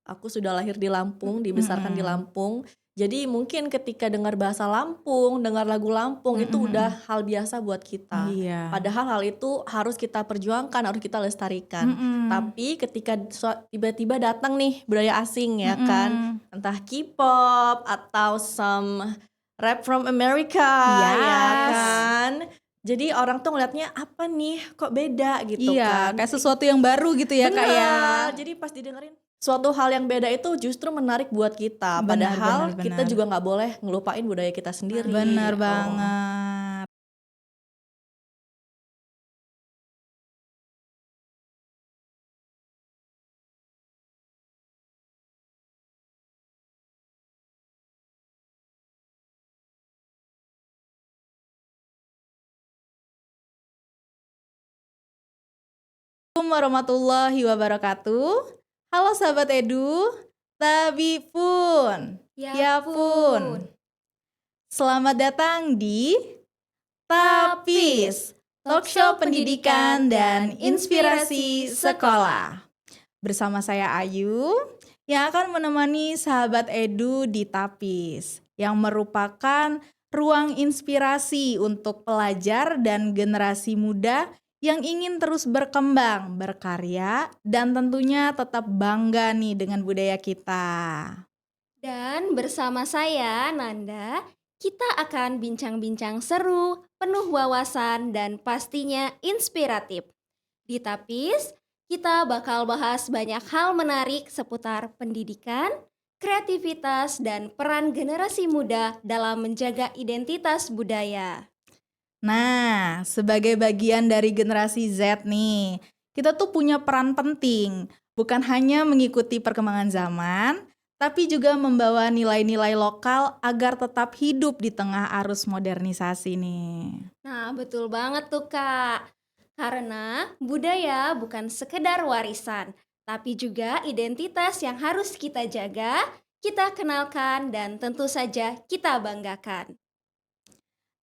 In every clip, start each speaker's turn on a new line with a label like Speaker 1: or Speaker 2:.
Speaker 1: Aku sudah lahir di Lampung, dibesarkan di Lampung. Jadi mungkin ketika dengar bahasa Lampung, dengar lagu Lampung itu udah hal biasa buat kita.
Speaker 2: Iya.
Speaker 1: Padahal hal itu harus kita perjuangkan, harus kita lestarikan. Tapi ketika tiba-tiba datang nih budaya asing ya kan, entah K-pop atau some rap from America ya
Speaker 2: Yes.
Speaker 1: kan. Jadi orang tuh ngeliatnya apa nih kok beda gitu
Speaker 2: Iya,
Speaker 1: kan.
Speaker 2: kayak sesuatu yang baru gitu ya Kak ya.
Speaker 1: Benar. Jadi pas didengerin suatu hal yang beda itu justru menarik buat kita.
Speaker 2: Benar,
Speaker 1: Padahal
Speaker 2: benar,
Speaker 1: kita
Speaker 2: benar.
Speaker 1: juga nggak boleh ngelupain budaya kita sendiri.
Speaker 2: Bener
Speaker 1: gitu.
Speaker 2: banget. Assalamualaikum warahmatullahi wabarakatuh. Halo sahabat Edu, Tabi pun, ya pun. Selamat datang di Tapis, Talkshow Pendidikan dan Inspirasi Sekolah. Bersama saya Ayu yang akan menemani sahabat Edu di Tapis, yang merupakan ruang inspirasi untuk pelajar dan generasi muda yang ingin terus berkembang, berkarya, dan tentunya tetap bangga nih dengan budaya kita.
Speaker 3: Dan bersama saya, Nanda, kita akan bincang-bincang seru, penuh wawasan, dan pastinya inspiratif. Di Tapis, kita bakal bahas banyak hal menarik seputar pendidikan, kreativitas, dan peran generasi muda dalam menjaga identitas budaya.
Speaker 2: Nah, sebagai bagian dari generasi Z nih, kita tuh punya peran penting, bukan hanya mengikuti perkembangan zaman, tapi juga membawa nilai-nilai lokal agar tetap hidup di tengah arus modernisasi nih.
Speaker 3: Nah, betul banget tuh Kak. Karena budaya bukan sekedar warisan, tapi juga identitas yang harus kita jaga, kita kenalkan, dan tentu saja kita banggakan.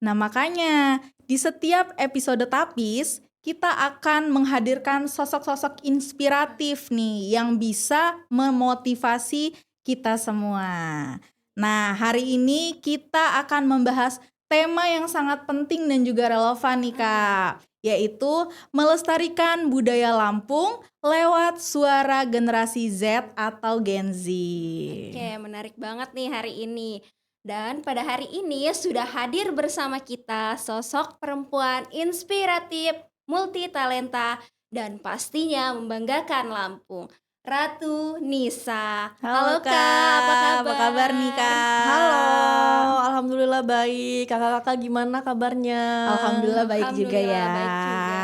Speaker 2: Nah, makanya di setiap episode Tapis, kita akan menghadirkan sosok-sosok inspiratif nih yang bisa memotivasi kita semua. Nah, hari ini kita akan membahas tema yang sangat penting dan juga relevan nih Kak, yaitu melestarikan budaya Lampung lewat suara generasi Z atau Gen Z.
Speaker 3: Oke, menarik banget nih hari ini. Dan pada hari ini sudah hadir bersama kita sosok perempuan inspiratif, multitalenta, dan pastinya membanggakan Lampung. Ratu Nisa. Halo Kak,
Speaker 2: apa kabar nih Kak?
Speaker 1: Halo, alhamdulillah baik. Kakak-kakak gimana kabarnya?
Speaker 2: Alhamdulillah baik juga ya.
Speaker 3: Baik juga.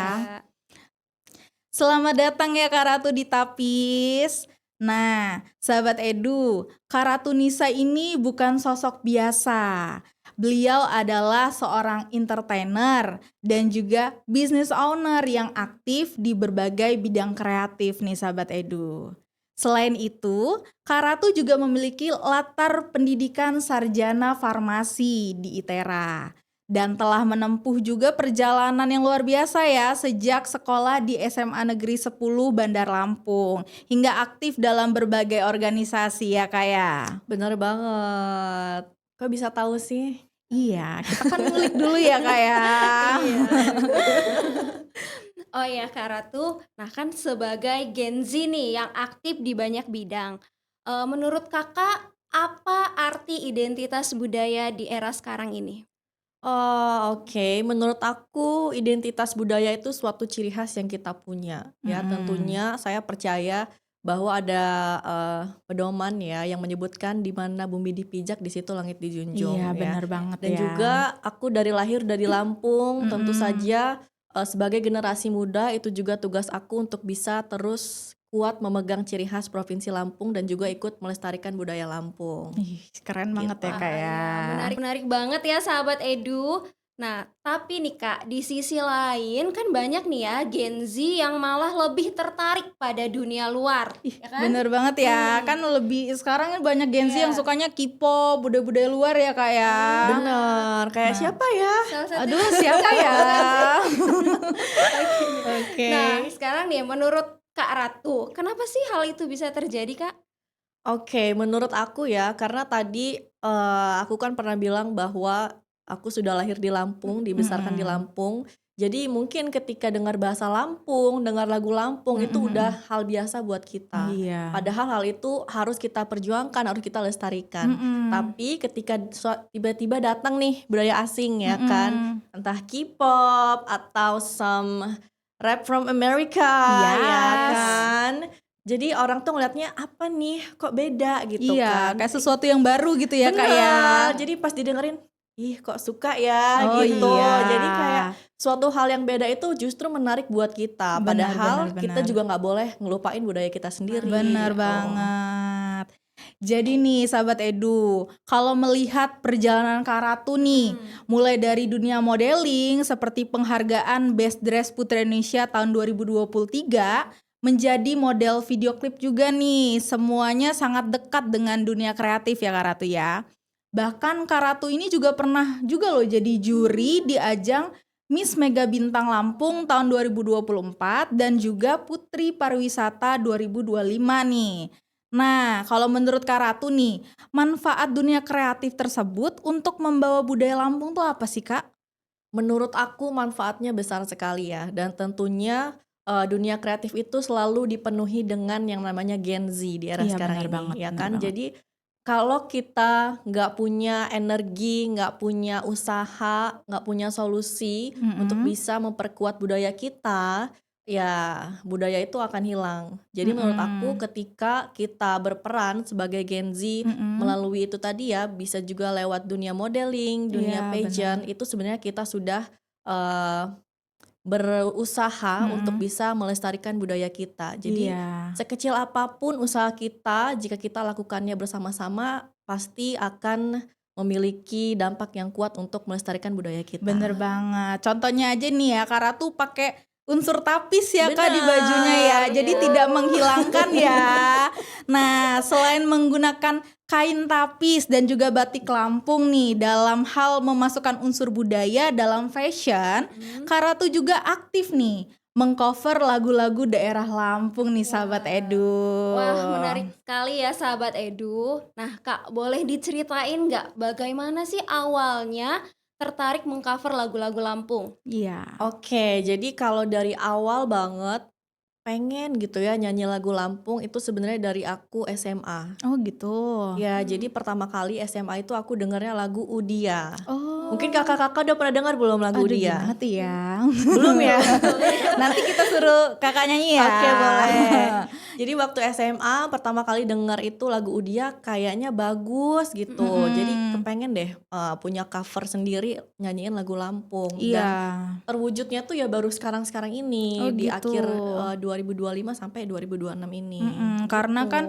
Speaker 2: Selamat datang ya Kak Ratu di Tapis. Nah, sahabat Edu, Kak Ratu Nisa ini bukan sosok biasa. Beliau adalah seorang entertainer dan juga business owner yang aktif di berbagai bidang kreatif nih sahabat Edu. Selain itu, Kak Ratu juga memiliki latar pendidikan sarjana farmasi di ITERA. Dan telah menempuh juga perjalanan yang luar biasa ya sejak sekolah di SMA Negeri 10 Bandar Lampung hingga aktif dalam berbagai organisasi ya Kak ya.
Speaker 1: Bener banget. Kok bisa tahu sih?
Speaker 2: Iya, kita kan ngulik dulu ya Kak ya.
Speaker 3: Oh ya Kak Ratu, nah kan sebagai Gen Z nih yang aktif di banyak bidang. Menurut kakak, apa arti identitas budaya di era sekarang ini?
Speaker 1: Oh, oke. Menurut aku identitas budaya itu suatu ciri khas yang kita punya. Ya, tentunya saya percaya bahwa ada pedoman ya yang menyebutkan di mana bumi dipijak di situ langit dijunjung.
Speaker 2: Iya
Speaker 1: ya.
Speaker 2: benar banget
Speaker 1: Dan
Speaker 2: ya.
Speaker 1: juga aku dari lahir dari Lampung, tentu saja sebagai generasi muda itu juga tugas aku untuk bisa terus kuat memegang ciri khas Provinsi Lampung dan juga ikut melestarikan budaya Lampung.
Speaker 2: Ih, keren banget ya Kak ya.
Speaker 3: Menarik banget ya sahabat Edu. Nah, tapi nih Kak, di sisi lain kan banyak nih ya Gen Z yang malah lebih tertarik pada dunia luar,
Speaker 2: Ih,
Speaker 3: ya kan?
Speaker 2: bener banget ya.
Speaker 3: Hmm,
Speaker 2: Kan lebih sekarang kan banyak Gen Z yang
Speaker 3: iya.
Speaker 2: sukanya K-pop, budaya-budaya luar ya Kak ya.
Speaker 1: Bener, kayak
Speaker 2: Nah,
Speaker 1: siapa ya?
Speaker 3: Salah satu.
Speaker 2: aduh siapa ya?
Speaker 3: Oke. Nah, sekarang nih menurut Kak Ratu, kenapa sih hal itu bisa terjadi Kak?
Speaker 1: Oke, menurut aku ya, karena tadi aku kan pernah bilang bahwa aku sudah lahir di Lampung, dibesarkan di
Speaker 2: Mm-mm.
Speaker 1: Lampung. Jadi mungkin ketika dengar bahasa Lampung, dengar lagu Lampung itu
Speaker 2: Mm-mm.
Speaker 1: udah hal biasa buat kita.
Speaker 2: Iya.
Speaker 1: Padahal hal itu harus kita perjuangkan, harus kita lestarikan.
Speaker 2: Mm-mm.
Speaker 1: Tapi ketika tiba-tiba datang nih budaya asing ya kan,
Speaker 2: Mm-mm.
Speaker 1: entah K-pop atau some rap from America ya
Speaker 2: Yes.
Speaker 1: kan. Jadi orang tuh ngeliatnya apa nih kok beda gitu
Speaker 2: Iya,
Speaker 1: kan.
Speaker 2: kayak sesuatu yang baru gitu ya Kak ya.
Speaker 1: Bener, jadi pas didengerin, ih kok suka ya
Speaker 2: Oh
Speaker 1: gitu.
Speaker 2: iya.
Speaker 1: Jadi kayak suatu hal yang beda itu justru menarik buat kita.
Speaker 2: Benar,
Speaker 1: Padahal
Speaker 2: benar,
Speaker 1: kita
Speaker 2: benar.
Speaker 1: juga nggak boleh ngelupain budaya kita sendiri.
Speaker 2: Benar
Speaker 1: gitu.
Speaker 2: banget. Jadi nih sahabat Edu, kalau melihat perjalanan Kak Ratu nih, mulai dari dunia modeling seperti penghargaan Best Dress Putri Indonesia tahun 2023, menjadi model video klip juga nih, semuanya sangat dekat dengan dunia kreatif ya Kak Ratu ya. Bahkan Kak Ratu ini juga pernah juga loh jadi juri di ajang Miss Mega Bintang Lampung tahun 2024 dan juga Putri Pariwisata 2025 nih. Nah, kalau menurut Kak Ratu nih, manfaat dunia kreatif tersebut untuk membawa budaya Lampung tuh apa sih Kak?
Speaker 1: Menurut aku manfaatnya besar sekali ya. Dan tentunya dunia kreatif itu selalu dipenuhi dengan yang namanya Gen Z di era
Speaker 2: Iya
Speaker 1: sekarang
Speaker 2: benar
Speaker 1: ini
Speaker 2: banget,
Speaker 1: ya
Speaker 2: benar
Speaker 1: kan.
Speaker 2: banget.
Speaker 1: Jadi kalau kita nggak punya energi, nggak punya usaha, nggak punya solusi untuk
Speaker 2: Mm-mm.
Speaker 1: bisa memperkuat budaya kita, ya budaya itu akan hilang. Jadi menurut aku
Speaker 2: Mm-mm.
Speaker 1: ketika kita berperan sebagai Gen Z
Speaker 2: Mm-mm.
Speaker 1: melalui itu tadi ya, bisa juga lewat dunia modeling, dunia
Speaker 2: Iya
Speaker 1: pageant,
Speaker 2: benar.
Speaker 1: itu sebenarnya kita sudah eh, berusaha untuk
Speaker 2: Mm-mm.
Speaker 1: bisa melestarikan budaya kita. Jadi
Speaker 2: Iya,
Speaker 1: sekecil apapun usaha kita, jika kita lakukannya bersama-sama, pasti akan memiliki dampak yang kuat untuk melestarikan budaya
Speaker 2: bener
Speaker 1: kita.
Speaker 2: banget. Contohnya aja nih ya, Kak Ratu pakai unsur tapis ya Kak di bajunya ya,
Speaker 1: Benar,
Speaker 2: jadi
Speaker 3: iya.
Speaker 2: tidak menghilangkan ya. Nah, selain menggunakan kain tapis dan juga batik Lampung nih dalam hal memasukkan unsur budaya dalam fashion, Kak Ratu juga aktif nih mengcover lagu-lagu daerah Lampung nih sahabat Edu.
Speaker 3: Wah, menarik sekali ya sahabat Edu. Nah, Kak, boleh diceritain nggak bagaimana sih awalnya tertarik mengcover lagu-lagu Lampung?
Speaker 2: Iya.
Speaker 1: Oke, jadi kalau dari awal banget pengen gitu ya nyanyi lagu Lampung itu sebenarnya dari aku SMA.
Speaker 2: Oh gitu.
Speaker 1: Ya, jadi pertama kali SMA itu aku dengarnya lagu Udia.
Speaker 2: Oh.
Speaker 1: Mungkin kakak-kakak udah pernah dengar belum lagu
Speaker 2: Aduh
Speaker 1: Udia?
Speaker 2: gimana tuh ya?
Speaker 1: Belum ya?
Speaker 2: Nanti kita suruh kakak nyanyi ya.
Speaker 1: Oke, boleh. Jadi waktu SMA pertama kali dengar itu lagu Udia kayaknya bagus gitu. Jadi kepengen deh punya cover sendiri nyanyiin lagu Lampung.
Speaker 2: Iya.
Speaker 1: Dan terwujudnya tuh ya baru sekarang-sekarang ini
Speaker 2: Oh
Speaker 1: di
Speaker 2: gitu.
Speaker 1: akhir 2025 sampai 2026 ini.
Speaker 2: Karena
Speaker 1: Gitu.
Speaker 2: kan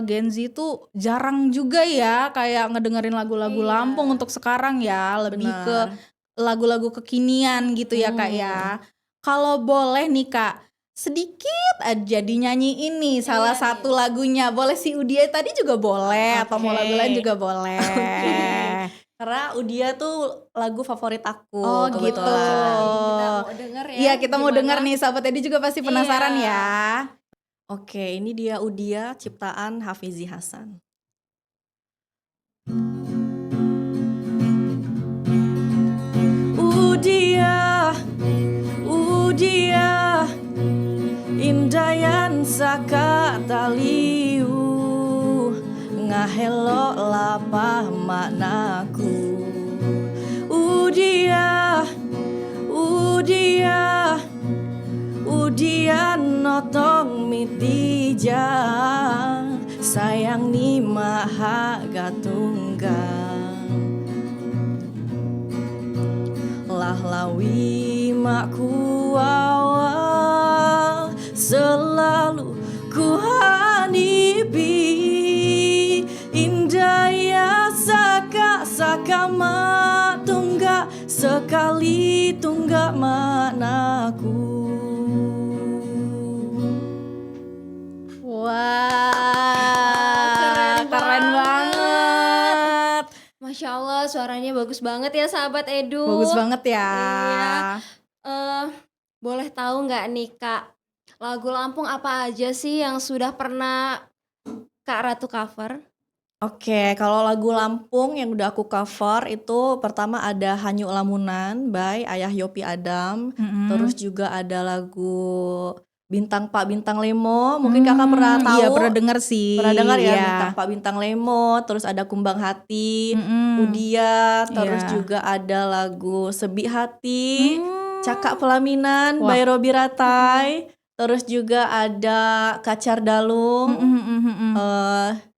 Speaker 2: Gen Z tuh jarang juga ya kayak ngedengerin lagu-lagu
Speaker 3: Iya.
Speaker 2: Lampung untuk sekarang ya, lebih ke
Speaker 1: Benar.
Speaker 2: lagu-lagu kekinian gitu ya Kak ya. Kalau boleh nih Kak, sedikit aja dinyanyiin nih salah
Speaker 3: Iya
Speaker 2: satu lagunya. Boleh si Udia tadi juga boleh atau mau lagu lain juga boleh.
Speaker 1: Karena Udia tuh lagu favorit aku
Speaker 2: Oh gitu.
Speaker 1: kebetulan.
Speaker 3: Kita mau denger ya.
Speaker 2: Iya kita mau
Speaker 3: gimana?
Speaker 2: denger nih sahabat Edi juga pasti penasaran
Speaker 3: Iya.
Speaker 2: ya.
Speaker 1: Oke, ini dia Udia ciptaan Hafizi Hasan. Udia, Udia, indayan saka taliu, ngahelo lapah maknaku. Udia, Udia, Udian notong mitija, sayang ni maha gatunggang. Lahlawi makku awal selalu ku hanipi, indaya saka saka matunggal. sekali tunggak maknaku.
Speaker 2: Wah, keren banget.
Speaker 3: Masya Allah, suaranya bagus banget ya sahabat Edu.
Speaker 2: Bagus banget ya.
Speaker 3: Iya. Eh, boleh tahu nggak nih Kak, lagu Lampung apa aja sih yang sudah pernah Kak Ratu cover?
Speaker 1: Oke, kalau lagu Lampung yang udah aku cover itu pertama ada Hanyuk Lamunan by Ayah Yopi Adam. Terus juga ada lagu Bintang Pak Bintang Lemo, mungkin kakak pernah tahu.
Speaker 2: Iya, pernah dengar sih.
Speaker 1: Pernah dengar ya,
Speaker 2: Iya.
Speaker 1: Bintang Pak Bintang Lemo. Terus ada Kumbang Hati,
Speaker 2: Mm-mm.
Speaker 1: Udia. Terus
Speaker 2: Iya.
Speaker 1: juga ada lagu Sebi Hati, Cakak Pelaminan
Speaker 2: Wah.
Speaker 1: by Robi Ratai. Terus juga ada Kacar Dalung.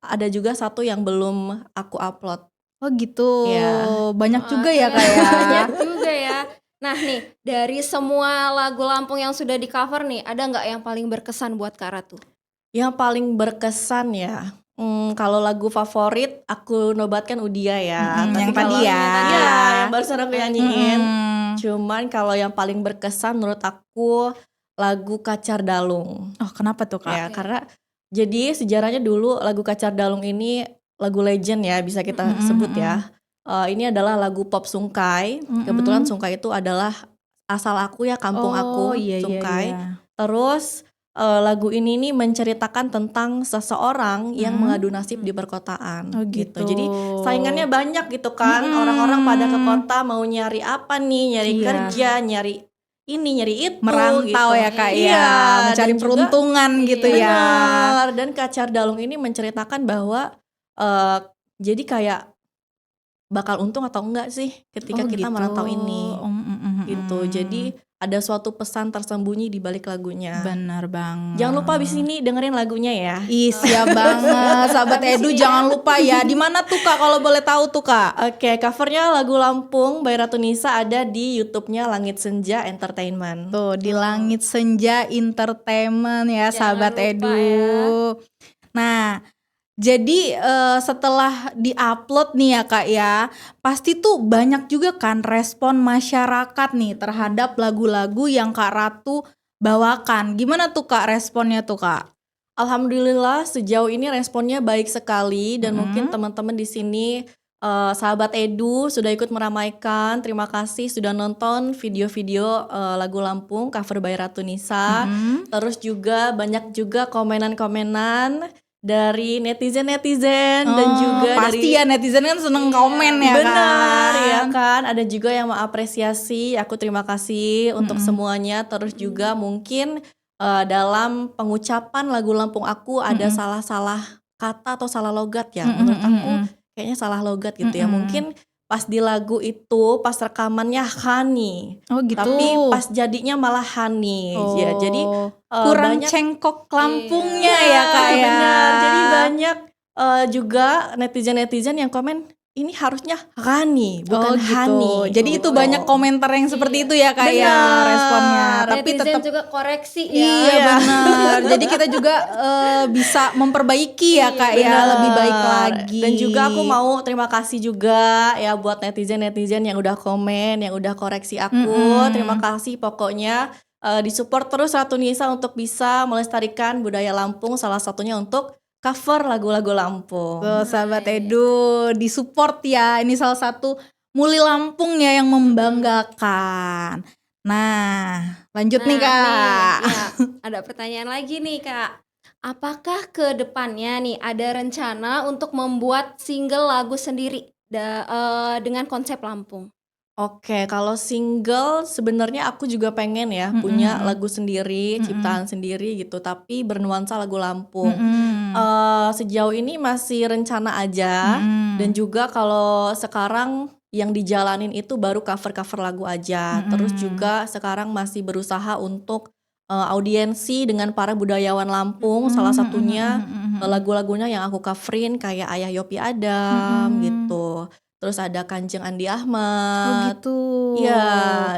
Speaker 1: Ada juga satu yang belum aku upload.
Speaker 2: Oh gitu.
Speaker 1: Iya.
Speaker 2: Banyak juga
Speaker 3: Oke,
Speaker 2: ya Kak ya.
Speaker 3: banyak juga ya. Nah nih, dari semua lagu Lampung yang sudah di cover nih, ada nggak yang paling berkesan buat Kak Ratu?
Speaker 1: Yang paling berkesan ya, kalau lagu favorit aku nobatkan Udia ya. Tapi
Speaker 2: yang tadi
Speaker 1: kalau-
Speaker 2: ya.
Speaker 1: Iya, yang barusan aku nyanyiin.
Speaker 2: Mm-mm.
Speaker 1: Cuman kalau yang paling berkesan menurut aku lagu Kacar Dalung.
Speaker 2: Oh kenapa tuh Kak?
Speaker 1: Ya, karena jadi sejarahnya dulu lagu Kacar Dalung ini lagu legend ya, bisa kita sebut ya. Ini adalah lagu pop Sungkai. Kebetulan Sungkai itu adalah asal aku ya, kampung aku,
Speaker 2: iya,
Speaker 1: Sungkai.
Speaker 2: Iya.
Speaker 1: Terus lagu ini nih menceritakan tentang seseorang yang mengadu nasib di perkotaan.
Speaker 2: Oh gitu.
Speaker 1: Jadi saingannya banyak gitu kan. Orang-orang pada ke kota mau nyari apa nih, nyari
Speaker 2: Iya.
Speaker 1: kerja, nyari ini, nyari itu.
Speaker 2: Merantau
Speaker 1: gitu.
Speaker 2: ya Kak
Speaker 1: Iya,
Speaker 2: ya, mencari
Speaker 1: dan juga-
Speaker 2: peruntungan gitu ya.
Speaker 1: Benar. Dan Kacar Dalung ini menceritakan bahwa jadi kayak bakal untung atau enggak sih ketika
Speaker 2: Oh,
Speaker 1: kita
Speaker 2: gitu.
Speaker 1: merantau ini.
Speaker 2: Mm.
Speaker 1: Gitu. Jadi ada suatu pesan tersembunyi di balik lagunya.
Speaker 2: Benar banget.
Speaker 1: Jangan lupa abis ini dengerin lagunya ya.
Speaker 2: Ih, siap banget. Sahabat
Speaker 3: Habis
Speaker 2: Edu
Speaker 3: ini
Speaker 2: jangan lupa ya. Di mana tuh Kak kalau boleh tahu tuh Kak?
Speaker 1: Oke, covernya lagu Lampung by Ratu Nisa ada di YouTube-nya Langit Senja Entertainment.
Speaker 2: Tuh di Langit Senja Entertainment ya
Speaker 3: Jangan
Speaker 2: sahabat
Speaker 3: lupa
Speaker 2: Edu.
Speaker 3: ya.
Speaker 2: Nah, jadi setelah diupload nih ya Kak ya, pasti tuh banyak juga kan respon masyarakat nih terhadap lagu-lagu yang Kak Ratu bawakan. Gimana tuh Kak responnya tuh Kak?
Speaker 1: Alhamdulillah sejauh ini responnya baik sekali dan mungkin teman-teman di sini sahabat Edu sudah ikut meramaikan. Terima kasih sudah nonton video-video lagu Lampung cover by Ratu Nisa. Terus juga banyak juga komenan-komenan dari netizen-netizen dan juga
Speaker 2: pasti
Speaker 1: dari
Speaker 2: ya netizen kan seneng komen ya
Speaker 1: benar
Speaker 2: kan.
Speaker 1: ya kan, ada juga yang mengapresiasi. Aku terima kasih untuk semuanya. Terus juga mungkin dalam pengucapan lagu Lampung aku ada salah-salah kata atau salah logat ya. Menurut aku kayaknya salah logat gitu ya. Mungkin pas di lagu itu pas rekamannya Hani,
Speaker 2: Oh gitu.
Speaker 1: tapi pas jadinya malah Hani. Ya, jadi
Speaker 2: kurang
Speaker 1: banyak
Speaker 2: cengkok Lampungnya ya Kak ya.
Speaker 1: benar. Jadi banyak juga netizen-netizen yang komen ini harusnya Hani bukan
Speaker 2: gitu.
Speaker 1: Hani.
Speaker 2: Jadi itu
Speaker 1: Gitu.
Speaker 2: banyak komentar yang seperti itu ya Kak ya
Speaker 1: Benar.
Speaker 2: responnya. Tapi
Speaker 3: Netizen
Speaker 2: tetap
Speaker 3: juga koreksi ya.
Speaker 2: iya benar. Jadi kita juga bisa memperbaiki ya Kak ya,
Speaker 1: Benar.
Speaker 2: lebih baik lagi.
Speaker 1: Dan juga aku mau terima kasih juga ya buat netizen-netizen yang udah komen, yang udah koreksi aku. Terima kasih pokoknya disupport terus Ratu Nisa untuk bisa melestarikan budaya Lampung, salah satunya untuk cover lagu-lagu Lampung.
Speaker 2: Tuh sahabat Edu disupport ya. Ini salah satu Muli Lampung ya yang membanggakan. Nah, lanjut nih Kak.
Speaker 3: Nih, ya, ada pertanyaan lagi nih Kak. Apakah ke depannya nih ada rencana untuk membuat single lagu sendiri dengan konsep Lampung?
Speaker 1: Oke, kalau single sebenarnya aku juga pengen ya punya lagu sendiri, ciptaan sendiri gitu, tapi bernuansa lagu Lampung. Sejauh ini masih rencana aja, dan juga kalau sekarang yang dijalanin itu baru cover-cover lagu aja. Terus juga sekarang masih berusaha untuk audiensi dengan para budayawan Lampung, salah satunya lagu-lagunya yang aku coverin kayak Ayah Yopi Adam gitu. Terus ada Kanjeng Andi
Speaker 2: Oh
Speaker 1: Ahmad.
Speaker 2: gitu.
Speaker 1: Iya,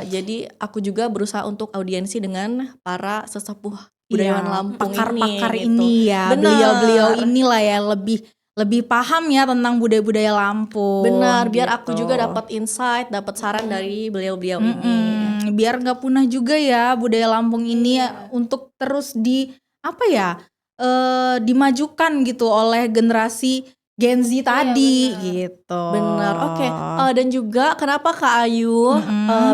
Speaker 1: jadi aku juga berusaha untuk audiensi dengan para sesepuh
Speaker 2: Iya,
Speaker 1: budayawan Lampung
Speaker 2: pakar-pakar
Speaker 1: gitu.
Speaker 2: ini ya.
Speaker 1: Benar.
Speaker 2: Beliau-beliau inilah ya lebih lebih paham ya tentang budaya-budaya Lampung.
Speaker 1: Benar, biar aku
Speaker 2: gitu.
Speaker 1: juga dapat insight, dapat saran dari beliau-beliau ini.
Speaker 2: Biar nggak punah juga ya budaya Lampung ini
Speaker 3: Iya.
Speaker 2: untuk terus dimajukan gitu oleh generasi Gen Z tadi
Speaker 3: benar.
Speaker 2: gitu.
Speaker 1: Benar, oke. Dan juga kenapa Kak Ayu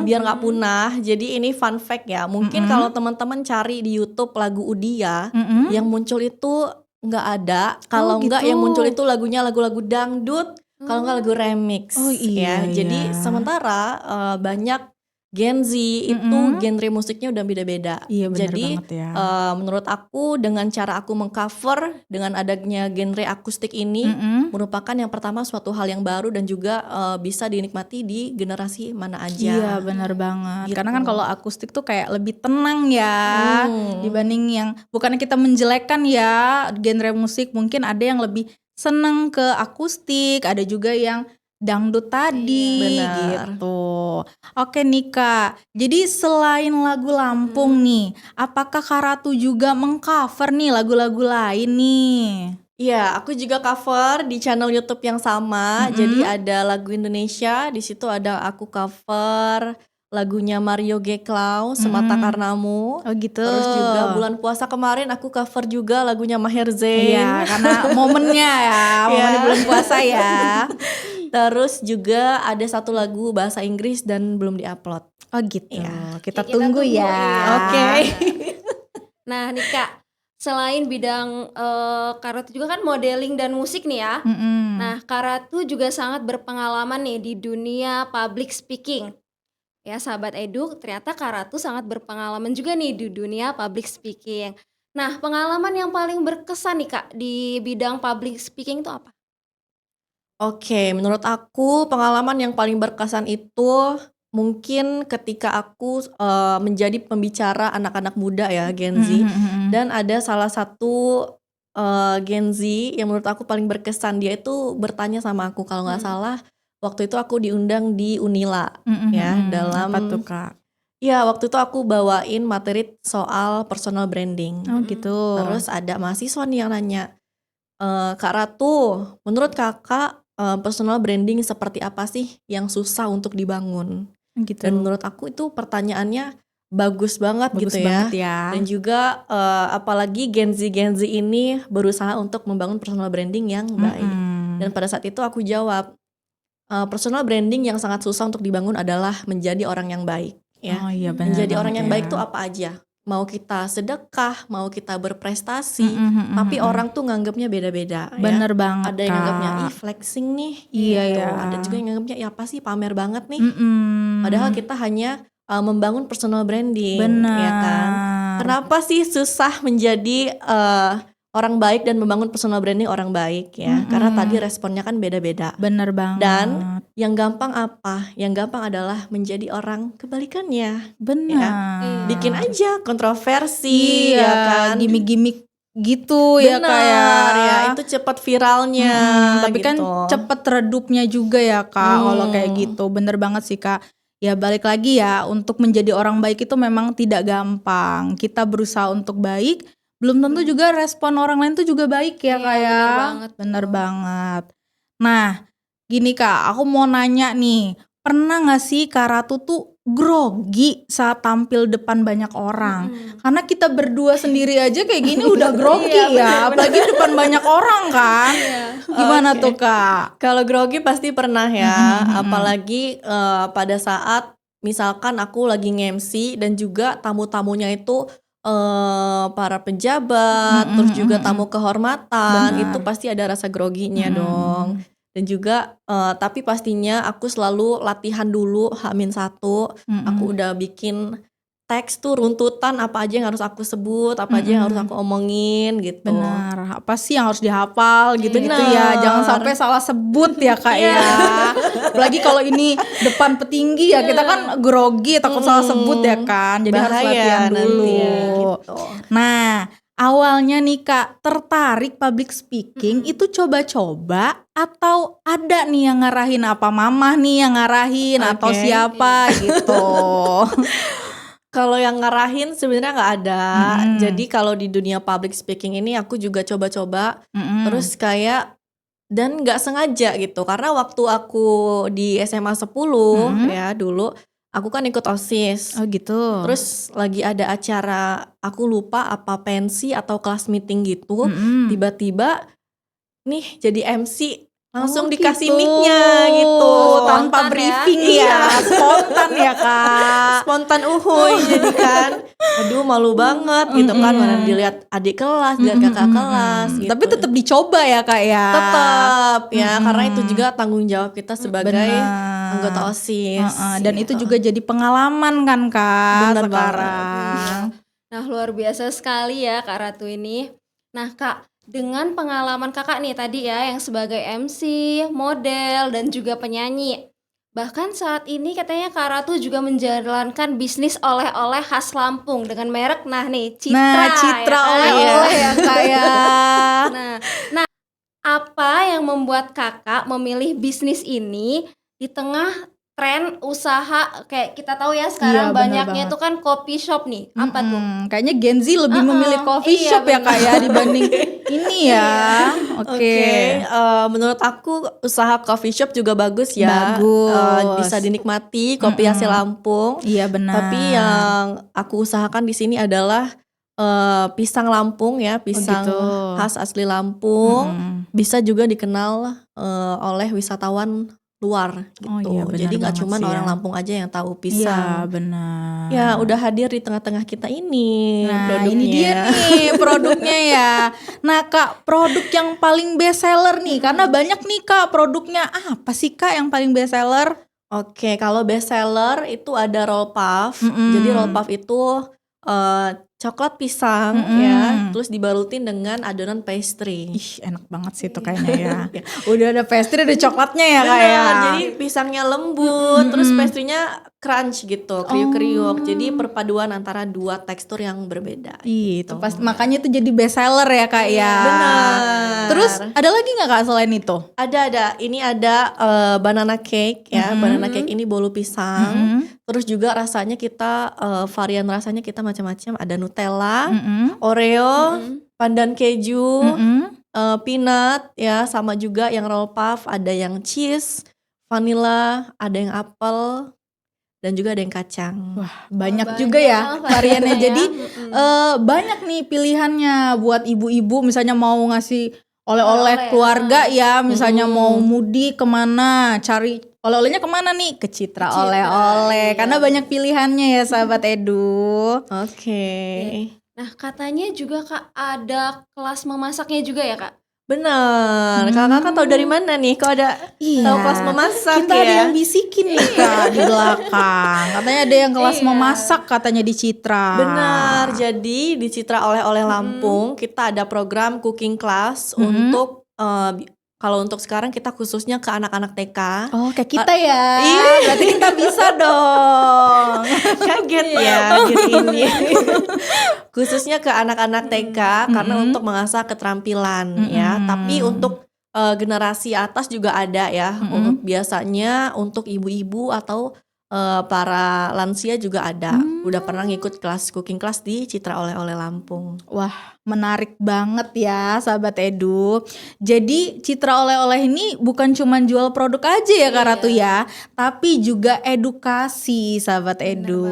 Speaker 1: biar nggak punah? Jadi ini fun fact ya. Mungkin kalau teman-teman cari di YouTube lagu Udia,
Speaker 2: Mm-mm.
Speaker 1: yang muncul itu nggak ada. Kalau nggak
Speaker 2: gitu.
Speaker 1: yang muncul itu lagunya lagu-lagu dangdut. Kalau nggak lagu remix.
Speaker 2: Oh, iya,
Speaker 1: ya. Jadi
Speaker 2: iya.
Speaker 1: sementara banyak Gen Z itu genre musiknya udah beda-beda.
Speaker 2: Iya, bener
Speaker 1: Jadi
Speaker 2: banget ya.
Speaker 1: menurut aku dengan cara aku mengcover dengan adanya genre akustik ini merupakan yang pertama suatu hal yang baru dan juga bisa dinikmati di generasi mana aja.
Speaker 2: Iya, benar banget.
Speaker 1: Gitu.
Speaker 2: Karena kan kalau akustik tuh kayak lebih tenang ya dibanding yang bukannya kita menjelekkan ya genre musik, mungkin ada yang lebih seneng ke akustik, ada juga yang dangdut tadi
Speaker 1: Benar.
Speaker 2: gitu. Oke nih Kak, jadi selain lagu Lampung nih, apakah Kak Ratu juga mengcover nih lagu-lagu lain nih?
Speaker 1: Iya, aku juga cover di channel YouTube yang sama. Jadi ada lagu Indonesia, di situ ada aku cover lagunya Mario G. Clown, Semata Karenamu.
Speaker 2: Oh gitu.
Speaker 1: Terus juga bulan puasa kemarin aku cover juga lagunya Maher Zain.
Speaker 2: Iya, karena momennya ya, momen bulan puasa ya.
Speaker 1: Terus juga ada satu lagu bahasa Inggris dan belum diupload.
Speaker 2: Oh gitu.
Speaker 1: Iya.
Speaker 2: Kita
Speaker 3: Kita
Speaker 2: tunggu
Speaker 3: tunggu
Speaker 2: ya.
Speaker 3: ya.
Speaker 1: Oke.
Speaker 3: Nah nih Kak, selain bidang Kak Ratu juga kan modeling dan musik nih ya. Nah Kak Ratu juga sangat berpengalaman nih di dunia public speaking. Ya sahabat Edu, ternyata Kak Ratu sangat berpengalaman juga nih di dunia public speaking. Nah pengalaman yang paling berkesan nih Kak di bidang public speaking itu apa?
Speaker 1: Oke, menurut aku pengalaman yang paling berkesan itu mungkin ketika aku menjadi pembicara anak-anak muda ya, Gen Z. Dan ada salah satu Gen Z yang menurut aku paling berkesan. Dia itu bertanya sama aku kalau nggak salah waktu itu aku diundang di Unila ya dalam.
Speaker 2: Apa tuh Kak?
Speaker 1: Ya waktu itu aku bawain materi soal personal branding.
Speaker 2: Oh gitu.
Speaker 1: Terus ada mahasiswa nih yang nanya, Kak Ratu, menurut kakak personal branding seperti apa sih yang susah untuk dibangun?
Speaker 2: Gitu.
Speaker 1: Dan menurut aku itu pertanyaannya bagus banget
Speaker 2: Bagus
Speaker 1: gitu
Speaker 2: banget
Speaker 1: ya.
Speaker 2: ya.
Speaker 1: Dan juga apalagi Gen Z ini berusaha untuk membangun personal branding yang baik. Dan pada saat itu aku jawab, personal branding yang sangat susah untuk dibangun adalah menjadi orang yang baik. Ya.
Speaker 2: Oh iya benar.
Speaker 1: Menjadi orang yang
Speaker 2: ya.
Speaker 1: baik itu apa aja? Mau kita sedekah, mau kita berprestasi, tapi orang tuh nganggapnya beda-beda.
Speaker 2: Bener
Speaker 1: ya.
Speaker 2: banget
Speaker 1: Ada yang nganggapnya
Speaker 2: Kak.
Speaker 1: ih flexing nih.
Speaker 2: Iya
Speaker 1: gitu.
Speaker 2: ya.
Speaker 1: Ada juga yang nganggapnya ya apa sih pamer banget nih.
Speaker 2: Mm-mm.
Speaker 1: Padahal kita hanya membangun personal branding,
Speaker 2: Benar.
Speaker 1: ya kan? Kenapa sih susah menjadi orang baik dan membangun personal branding orang baik ya? Karena tadi responnya kan beda-beda.
Speaker 2: Bener banget.
Speaker 1: Dan yang gampang apa? Yang gampang adalah menjadi orang kebalikannya.
Speaker 2: benar.
Speaker 1: Bikin aja kontroversi,
Speaker 2: Iya,
Speaker 1: ya kan?
Speaker 2: gimmick-gimmick gitu ya
Speaker 1: Benar,
Speaker 2: Kak
Speaker 1: ya itu cepat viralnya.
Speaker 2: tapi kan
Speaker 1: gitu.
Speaker 2: cepet redupnya juga ya Kak kalau kayak gitu. Bener banget sih Kak. Ya balik lagi ya, untuk menjadi orang baik itu memang tidak gampang. Kita berusaha untuk baik, belum tentu juga respon orang lain tuh juga baik ya
Speaker 3: Iya,
Speaker 2: Kak ya.
Speaker 3: bener banget
Speaker 2: Bener
Speaker 3: tuh.
Speaker 2: banget. Nah gini Kak, aku mau nanya nih, pernah gak sih Kak Ratu tuh grogi saat tampil depan banyak orang? Karena kita berdua sendiri aja kayak gini udah grogi ya, apalagi depan banyak orang kan. Gimana
Speaker 1: Oke.
Speaker 2: tuh Kak?
Speaker 1: Kalau grogi pasti pernah ya, apalagi pada saat misalkan aku lagi nge-MC dan juga tamu-tamunya itu para pejabat, terus juga tamu kehormatan,
Speaker 2: Benar.
Speaker 1: itu pasti ada rasa groginya dong. Dan juga tapi pastinya aku selalu latihan dulu H-1, aku udah bikin teks tuh runtutan apa aja yang harus aku sebut, apa aja yang harus aku omongin gitu.
Speaker 2: Benar, apa sih yang harus dihafal gitu-gitu
Speaker 1: Benar.
Speaker 2: ya. Jangan sampai salah sebut ya Kak ya. Apalagi kalau ini depan petinggi ya, kita kan grogi takut salah sebut ya kan. Jadi harus
Speaker 1: Bahaya
Speaker 2: latihan dulu.
Speaker 1: nanti gitu.
Speaker 2: Nah, awalnya nih Kak tertarik public speaking itu coba-coba atau ada nih yang ngarahin, apa mamah nih yang ngarahin atau
Speaker 1: Oke.
Speaker 2: siapa gitu.
Speaker 1: Kalau yang ngarahin sebenarnya nggak ada. Jadi kalau di dunia public speaking ini aku juga coba-coba. Terus kayak dan nggak sengaja gitu. Karena waktu aku di SMA 10 ya dulu, aku kan ikut OSIS.
Speaker 2: Oh gitu.
Speaker 1: Terus lagi ada acara, aku lupa apa pensi atau kelas meeting gitu. Tiba-tiba nih jadi MC, langsung dikasih
Speaker 2: gitu.
Speaker 1: mic-nya gitu.
Speaker 2: Tanpa
Speaker 3: Spontan ya.
Speaker 2: briefing
Speaker 1: Iya.
Speaker 2: ya. Spontan ya Kak.
Speaker 1: Spontan uhuy jadi kan. Aduh malu banget gitu kan, mana dilihat adik kelas, dilihat kakak kelas gitu.
Speaker 2: Tapi tetap dicoba ya Kak ya.
Speaker 1: Tetap ya, karena itu juga tanggung jawab kita sebagai
Speaker 2: Benar.
Speaker 1: anggota OSIS.
Speaker 2: Dan itu juga jadi pengalaman kan Kak
Speaker 1: Bener
Speaker 2: sekarang.
Speaker 3: Nah, luar biasa sekali ya Kak Ratu ini. Nah, Kak, dengan pengalaman Kakak nih tadi ya yang sebagai MC, model, dan juga penyanyi. Bahkan saat ini katanya Kak Ratu juga menjalankan bisnis oleh-oleh khas Lampung dengan merek Citra.
Speaker 2: Nah, Citra
Speaker 3: ya kan?
Speaker 2: oleh-oleh ya Kak ya.
Speaker 3: Nah, apa yang membuat Kakak memilih bisnis ini di tengah tren usaha kayak kita tahu ya sekarang
Speaker 2: Iya, bener
Speaker 3: banyaknya
Speaker 2: banget.
Speaker 3: itu kan coffee shop nih. Apa tuh?
Speaker 2: Kayaknya Gen Z lebih memilih coffee
Speaker 3: iya,
Speaker 2: shop ya Kak ya dibanding ini ya. Oke.
Speaker 1: Menurut aku usaha coffee shop juga bagus ya.
Speaker 2: Bagus.
Speaker 1: Bisa dinikmati kopi hasil Lampung.
Speaker 2: Iya benar.
Speaker 1: Tapi yang aku usahakan di sini adalah pisang Lampung ya, pisang
Speaker 2: gitu.
Speaker 1: khas asli Lampung. Bisa juga dikenal oleh wisatawan luar gitu.
Speaker 2: Oh iya, benar
Speaker 1: Jadi nggak
Speaker 2: banget
Speaker 1: cuma
Speaker 2: sih
Speaker 1: orang
Speaker 2: ya.
Speaker 1: Lampung aja yang tahu
Speaker 2: Iya
Speaker 1: pisang.
Speaker 2: benar.
Speaker 1: Ya udah hadir di tengah-tengah kita ini
Speaker 2: Nah
Speaker 1: produknya.
Speaker 2: ini dia nih produknya ya. Nah Kak, produk yang paling best seller nih, karena banyak nih Kak produknya. Apa sih Kak yang paling best seller?
Speaker 1: Oke, kalau best seller itu ada roll puff. Jadi roll puff itu coklat pisang ya, terus dibalutin dengan adonan pastry.
Speaker 2: Ih enak banget sih itu kayaknya ya. Udah ada pastry, ada coklatnya ya Kak
Speaker 1: Benar,
Speaker 2: ya.
Speaker 1: jadi pisangnya lembut, terus pastry-nya crunch gitu, kriuk-kriuk. Jadi perpaduan antara dua tekstur yang berbeda.
Speaker 2: Itu pas makanya itu jadi best seller ya Kak ya.
Speaker 1: Benar.
Speaker 2: Terus ada lagi nggak Kak selain itu?
Speaker 1: Ada. Ini ada banana cake ya. Banana cake ini bolu pisang. Terus juga rasanya kita varian rasanya kita macam-macam. Ada Nutella, Oreo, pandan keju, peanut ya, sama juga yang roll puff. Ada yang cheese, vanilla, ada yang apel, dan juga ada yang kacang.
Speaker 2: Wah banyak juga ya variannya. Jadi banyak nih pilihannya buat ibu-ibu misalnya mau ngasih oleh-oleh keluarga ya, misalnya mau mudik kemana, cari oleh-olehnya kemana nih, ke Citra oleh-oleh, karena banyak pilihannya ya sahabat Edu.
Speaker 1: Oke.
Speaker 3: Nah, katanya juga Kak ada kelas memasaknya juga ya Kak?
Speaker 1: Benar. Kakak tahu dari mana nih? Kok ada tahu kelas memasak
Speaker 2: Kita
Speaker 1: ya?
Speaker 2: ada yang bisikin nih Kak di belakang. Katanya ada yang kelas memasak katanya di Citra.
Speaker 1: Benar. Jadi di Citra oleh-oleh Lampung kita ada program cooking class untuk kalau untuk sekarang kita khususnya ke anak-anak TK.
Speaker 2: Oh kayak kita ya.
Speaker 1: Iya.
Speaker 2: Berarti kita bisa dong.
Speaker 1: Kaget ya gini ini. Khususnya ke anak-anak TK karena untuk mengasah keterampilan ya. Tapi untuk generasi atas juga ada ya. Biasanya untuk ibu-ibu atau para lansia juga ada. Udah pernah ngikut kelas cooking class di Citra oleh-oleh Lampung.
Speaker 2: Wah menarik banget ya sahabat Edu. Jadi Citra oleh-oleh ini bukan cuma jual produk aja ya Kak Ratu ya, tapi juga edukasi sahabat Edu.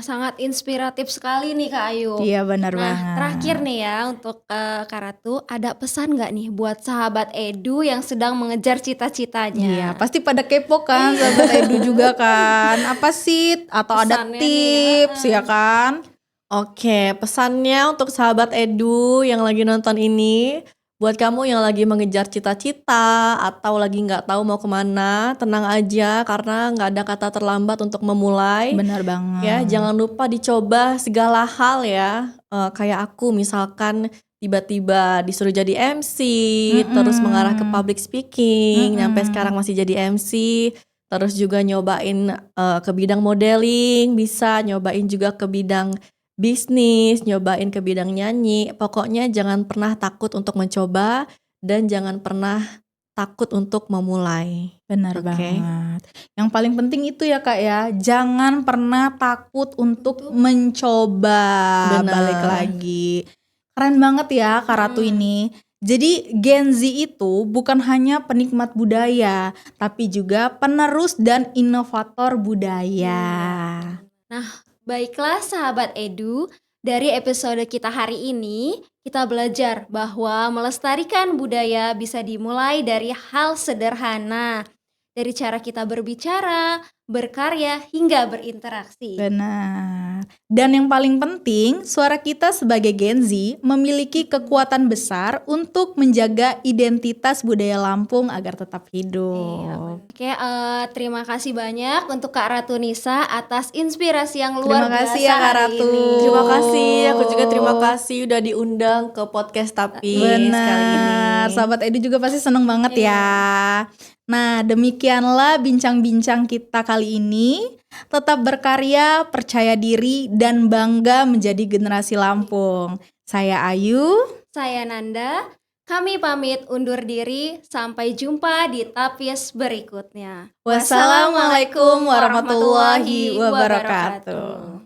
Speaker 3: Sangat inspiratif sekali nih Kak Ayu.
Speaker 2: Iya benar
Speaker 3: Nah,
Speaker 2: banget.
Speaker 3: terakhir nih ya untuk Kak Ratu, ada pesan nggak nih buat sahabat Edu yang sedang mengejar cita-citanya?
Speaker 2: Iya pasti pada kepo kan sahabat Edu juga kan. Apa sih? Atau ada
Speaker 3: Pesannya
Speaker 2: tips ya kan?
Speaker 1: Oke, pesannya untuk sahabat Edu yang lagi nonton ini, buat kamu yang lagi mengejar cita-cita atau lagi nggak tahu mau kemana, tenang aja karena nggak ada kata terlambat untuk memulai.
Speaker 2: Benar banget.
Speaker 1: Ya, jangan lupa dicoba segala hal ya. Kayak aku misalkan tiba-tiba disuruh jadi MC, terus mengarah ke public speaking, sampai sekarang masih jadi MC. Terus juga nyobain ke bidang modeling, bisa nyobain juga ke bidang bisnis, nyobain ke bidang nyanyi. Pokoknya jangan pernah takut untuk mencoba dan jangan pernah takut untuk memulai.
Speaker 2: Benar
Speaker 1: Oke.
Speaker 2: banget. Yang paling penting itu ya Kak ya, jangan pernah takut untuk mencoba.
Speaker 1: Benar.
Speaker 2: Balik lagi. Keren banget ya Kak Ratu ini. Jadi Gen Z itu bukan hanya penikmat budaya, tapi juga penerus dan inovator budaya.
Speaker 3: Nah, baiklah sahabat Edu, dari episode kita hari ini, kita belajar bahwa melestarikan budaya bisa dimulai dari hal sederhana. Dari cara kita berbicara, berkarya, hingga berinteraksi.
Speaker 2: Benar. Dan yang paling penting, suara kita sebagai Gen Z memiliki kekuatan besar untuk menjaga identitas budaya Lampung agar tetap hidup.
Speaker 3: Oke, terima kasih banyak untuk Kak Ratu Nisa atas inspirasi yang luar
Speaker 2: Terima
Speaker 3: biasa
Speaker 2: kasih ya Kak
Speaker 3: hari
Speaker 2: Ratu.
Speaker 3: ini.
Speaker 1: Terima kasih, aku juga terima kasih udah diundang ke podcast Tapis kali ini.
Speaker 2: Benar, sahabat Edu juga pasti seneng banget ya. Nah, demikianlah bincang-bincang kita kali ini. Tetap berkarya, percaya diri, dan bangga menjadi generasi Lampung. Saya Ayu.
Speaker 3: Saya Nanda, kami pamit undur diri, sampai jumpa di Tapis berikutnya.
Speaker 2: Wassalamualaikum warahmatullahi wabarakatuh.